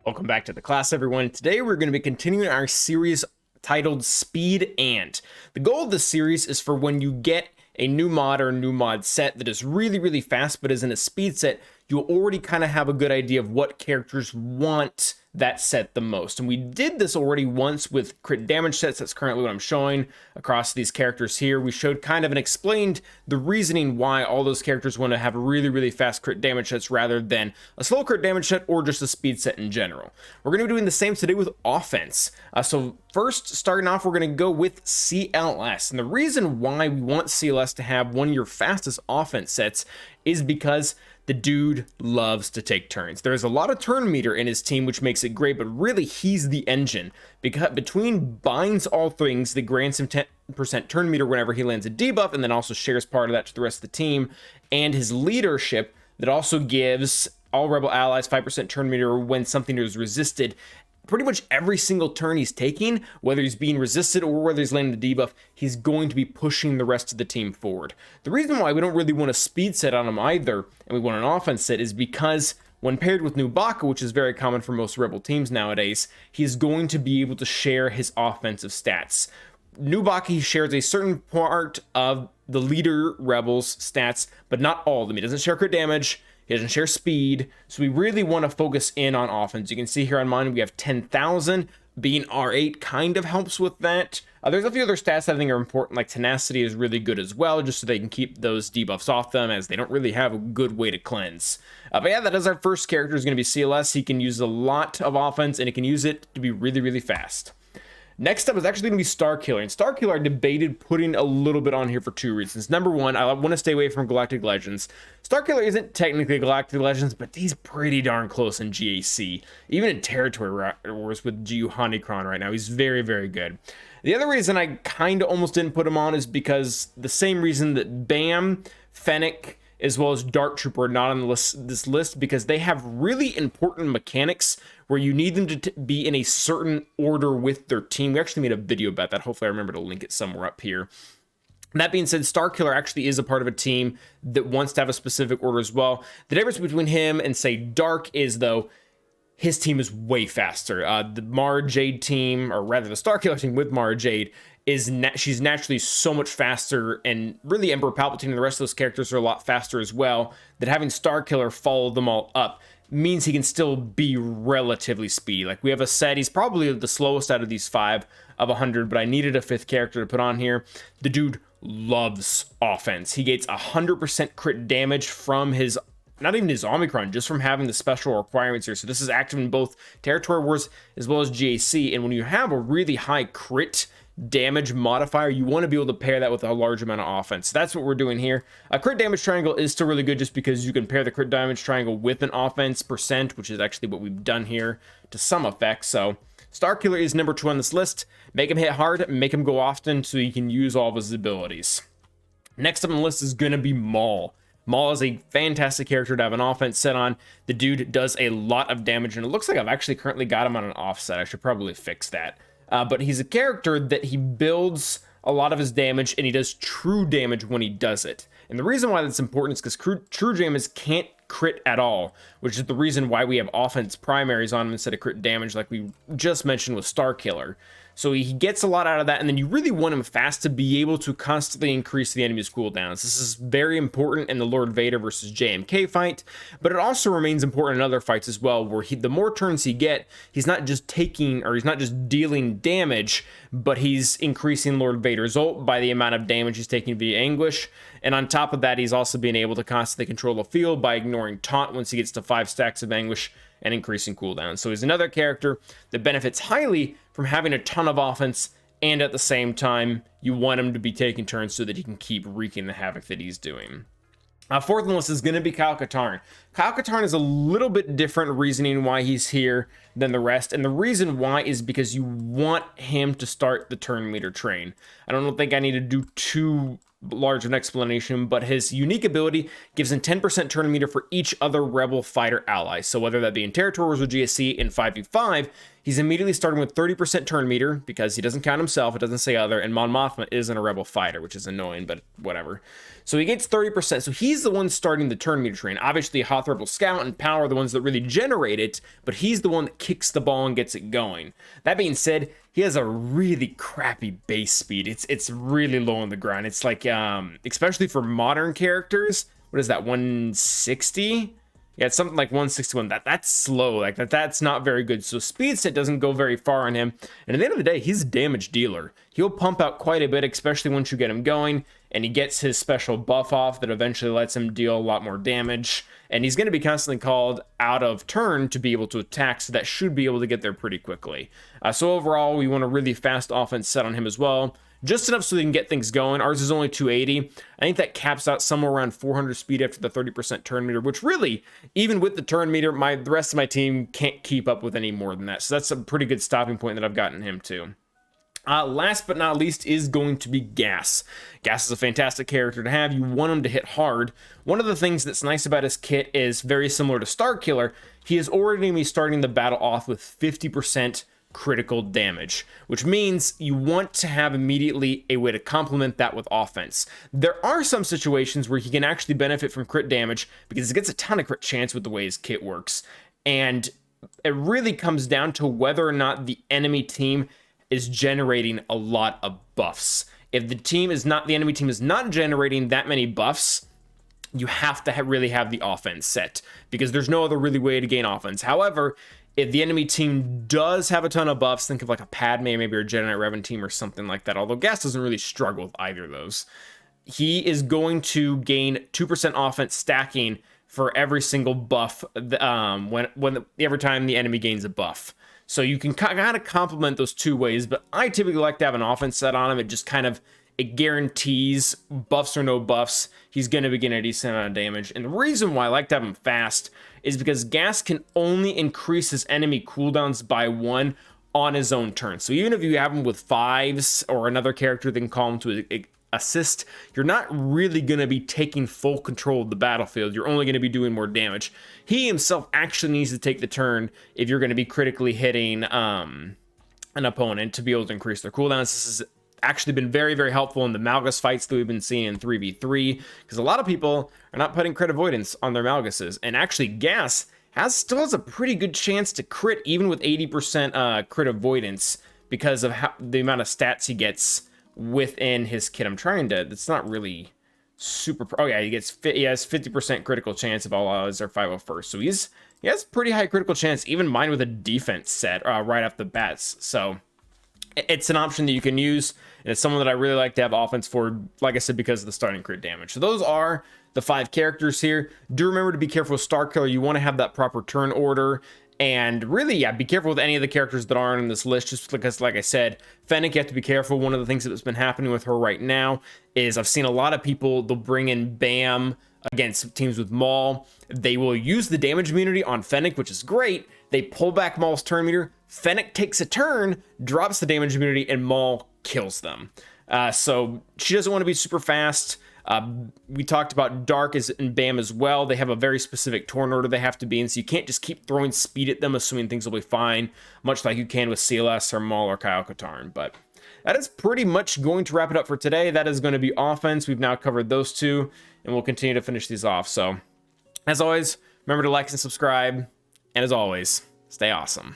Welcome back to the class, everyone. Today we're going to be continuing our series titled Speed And. The goal of this series is for when you get a new mod or a new mod set that is really fast but isn't a speed set, you'll already kind of have a good idea of what characters want that set the most. And we did this already once with crit damage sets. That's currently what I'm showing across these characters here. We showed kind of and explained the reasoning why all those characters want to have really fast crit damage sets rather than a slow crit damage set or just a speed set in general. We're going to be doing the same today with offense. So first, starting off, we're going to go with CLS. And the reason why we want CLS to have one of your fastest offense sets is because the dude loves to take turns. There's a lot of turn meter in his team, which makes it great, but really he's the engine. Because between binds all things that grants him 10% turn meter whenever he lands a debuff, and then also shares part of that to the rest of the team, and his leadership that also gives all rebel allies 5% turn meter when something is resisted. Pretty much every single turn he's taking, whether he's being resisted or whether he's landing the debuff, he's going to be pushing the rest of the team forward. The reason why we don't really want a speed set on him either, and we want an offense set, is because when paired with Nubaka, which is very common for most rebel teams nowadays, he's going to be able to share his offensive stats. Nubaka shares a certain part of the leader rebel's stats, but not all of them. He doesn't share crit damage. He doesn't share speed, so we really want to focus in on offense. You can see here on mine, we have 10,000. Being R8 kind of helps with that. There's a few other stats that I think are important, like tenacity is really good as well, just so they can keep those debuffs off them, as they don't really have a good way to cleanse. But yeah, that is our first character, is going to be CLS. He can use a lot of offense, and he can use it to be really fast. Next up is actually going to be Starkiller, and Starkiller I debated putting a little bit on here for two reasons. Number one, I want to stay away from Galactic Legends. Starkiller isn't technically Galactic Legends, but he's pretty darn close in GAC. Even in Territory Wars with Honeycron right now, he's very good. The other reason I kind of almost didn't put him on is because the same reason that Bam, Fennec, as well as Dark Trooper are not on this list, because they have really important mechanics where you need them to be in a certain order with their team. We actually made a video about that. Hopefully I remember to link it somewhere up here. That being said, Starkiller actually is a part of a team that wants to have a specific order as well. The difference between him and, say, Dark is, though, his team is way faster. The Mara Jade team, or rather the Starkiller team with Mara Jade, she's naturally so much faster, and really Emperor Palpatine and the rest of those characters are a lot faster as well, that having Starkiller follow them all up means he can still be relatively speedy. Like, we have a set, he's probably the slowest out of these 5 of 100, but I needed a 5th character to put on here. The dude loves offense. He gets 100% crit damage from his, not even his Omicron, just from having the special requirements here. So this is active in both Territory Wars as well as GAC, and when you have a really high crit damage modifier, you want to be able to pair that with a large amount of offense. That's what we're doing here. A crit damage triangle is still really good just because you can pair the crit damage triangle with an offense percent, which is actually what we've done here to some effect. So Starkiller is number 2 on this list. Make him hit hard, make him go often so you can use all of his abilities. Next up on the list is going to be Maul. Maul is a fantastic character to have an offense set on. The dude does a lot of damage, and it looks like I've actually currently got him on an offset. I should probably fix that. But he's a character that he builds a lot of his damage, and he does true damage when he does it. And the reason why that's important is because true damage can't crit at all, which is the reason why we have offense primaries on him instead of crit damage, like we just mentioned with Starkiller. So he gets a lot out of that, and then you really want him fast to be able to constantly increase the enemy's cooldowns. This is very important in the Lord Vader versus JMK fight, but it also remains important in other fights as well, where the more turns he get, he's not just taking, or he's not just dealing damage, but he's increasing Lord Vader's ult by the amount of damage he's taking via Anguish. And on top of that, he's also being able to constantly control the field by ignoring Taunt once he gets to 5 stacks of Anguish and increasing cooldown. So he's another character that benefits highly from having a ton of offense, and at the same time, you want him to be taking turns so that he can keep wreaking the havoc that he's doing. Fourth on the list is going to be Kkatarn. Kkatarn is a little bit different reasoning why he's here than the rest, and the reason why is because you want him to start the turn meter train. I don't think I need to do too large of an explanation, but his unique ability gives him 10% turn meter for each other rebel fighter ally. So whether that be in Territory Wars or GSC in 5v5, he's immediately starting with 30% turn meter because he doesn't count himself. It doesn't say other. And Mon Mothma isn't a rebel fighter, which is annoying, but whatever. So he gets 30%. So he's the one starting the turn meter train. Obviously, Hoth Rebel Scout and Power are the ones that really generate it, but he's the one that kicks the ball and gets it going. That being said, he has a really crappy base speed. It's really low on the ground. It's like, especially for modern characters, what is that, 160? Yeah, it's something like 161. That's slow. Like that's not very good. So speed set doesn't go very far on him. And at the end of the day, he's a damage dealer. He'll pump out quite a bit, especially once you get him going. And he gets his special buff off that eventually lets him deal a lot more damage. And he's going to be constantly called out of turn to be able to attack, so that should be able to get there pretty quickly. So overall, we want a really fast offense set on him as well. Just enough so they can get things going. Ours is only 280. I think that caps out somewhere around 400 speed after the 30% turn meter, which really, even with the turn meter, the rest of my team can't keep up with any more than that. So that's a pretty good stopping point that I've gotten him to. Last but not least is going to be Gas. Gas is a fantastic character to have. You want him to hit hard. One of the things that's nice about his kit is very similar to Starkiller. He is already going to be starting the battle off with 50% critical damage, which means you want to have immediately a way to complement that with offense. There are some situations where he can actually benefit from crit damage because he gets a ton of crit chance with the way his kit works. And it really comes down to whether or not the enemy team is generating a lot of buffs. If the enemy team is not generating that many buffs, you have to really have the offense set because there's no other really way to gain offense. However, if the enemy team does have a ton of buffs, think of like a Padme, maybe a Jedi Knight Revan team or something like that, although Gas doesn't really struggle with either of those. He is going to gain 2% offense stacking for every single buff every time the enemy gains a buff. So you can kind of complement those two ways, but I typically like to have an offense set on him. It guarantees buffs or no buffs, he's going to be getting a decent amount of damage. And the reason why I like to have him fast is because Gas can only increase his enemy cooldowns by 1 on his own turn. So even if you have him with 5s or another character that can call him to assist, you're not really going to be taking full control of the battlefield. You're only going to be doing more damage. He himself actually needs to take the turn if you're going to be critically hitting an opponent to be able to increase their cooldowns. This is actually been very, very helpful in the Malgus fights that we've been seeing in 3v3, because a lot of people are not putting crit avoidance on their Malguses, and actually Gas still has a pretty good chance to crit even with 80% crit avoidance because of the amount of stats he gets within his kit. It's not really super, oh yeah, he has 50% critical chance if all odds are 501st, so he has pretty high critical chance, even mine with a defense set right off the bats. So it's an option that you can use, and it's someone that I really like to have offense for, like I said, because of the starting crit damage. So those are the 5 characters here. Do remember to be careful with Starkiller. You want to have that proper turn order, and really, yeah, be careful with any of the characters that aren't on this list, just because, like I said, Fennec, you have to be careful. One of the things that's been happening with her right now is I've seen a lot of people, they'll bring in Bam against teams with Maul. They will use the damage immunity on Fennec, which is great. They pull back Maul's turn meter. Fennec takes a turn, drops the damage immunity, and Maul kills them. So she doesn't want to be super fast. We talked about Dark and Bam as well. They have a very specific turn order they have to be in, so you can't just keep throwing speed at them assuming things will be fine, much like you can with CLS or Maul or Kkatarn. But that is pretty much going to wrap it up for today. That is going to be offense. We've now covered those two, and we'll continue to finish these off. So, as always, remember to like and subscribe, and as always, stay awesome.